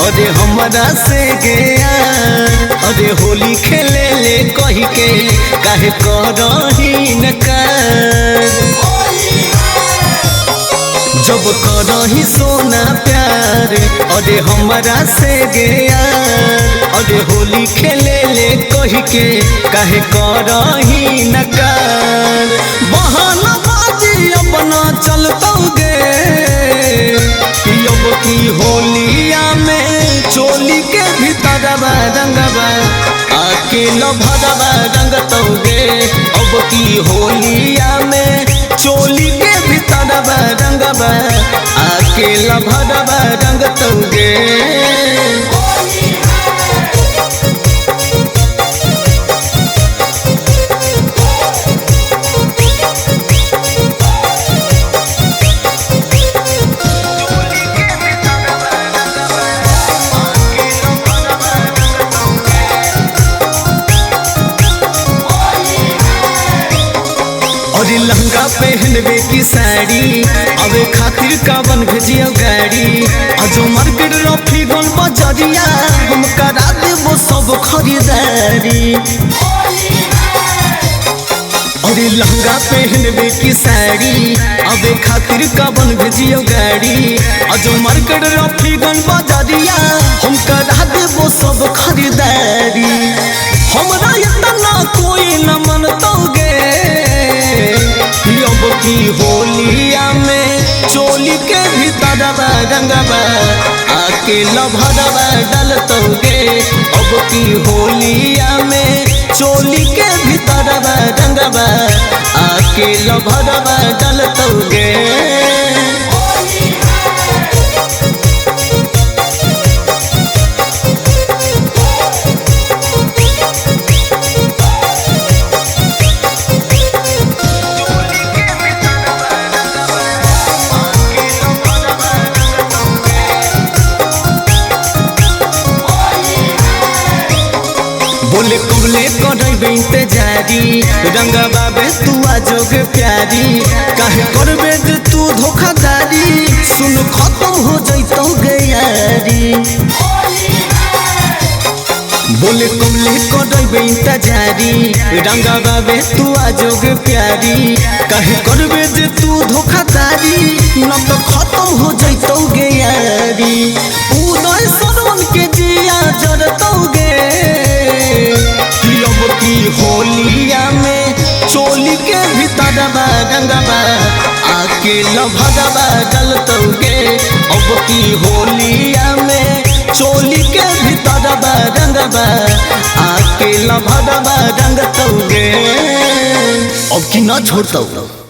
अरे हमरा से गया अरे होली खेले ले कही के काहे करही न कर जब करही सोना प्यार अरे हमरा से गया अरे होली खेले ले कही के काहे करही न कर बहाना बाजी अपना चलतोगे अब की होलिया में चोली के भीतर रंगबा आके लभरबा रंगतोगे अब की होलिया में चोली के भीतर रंगबा आके लभरबा रंगतोगे अरे लहंगा पहनबे की साड़ी अबे खातिर कावन भेजियो गाड़ी अजो मार्केट रफी गन बजरिया हम करा देबो सब खरीदारी अरे लहंगा पहनबे की साड़ी अबे खातिर कावन भेजियो गाड़ी अजो मार्केट रफी गन बजरिया हम करा देबो सब खरीदारी हमरा इतना कोई न मनतोगे अब की होलिया में चोली के भीतर रंगबा आके लभरबा डलतोगे अब की होलिया में चोली के भीतर रंगबा आके लभरबा डलतोगे बोले कबले करबे इंतजारी रंगबा बे तू आजोग प्यारी काहे करबे जे तू धोखादारी सुन खत्म हो जइतो गयारी बोले कबले करबे इंतजारी रंगबा बे तू आजोग प्यारी काहे करबे जे तू धोखादारी न तो खत्म हो जइतो गयारी उदय सरवन के जिया जरतोगे अब की होलिया में चोली के भीतर रंगबा आके लभरबा डलतोगे अब की होलिया में चोली के भीतर रंगबा आके लभरबा रंगतोगे अब की न छोड़तोगे।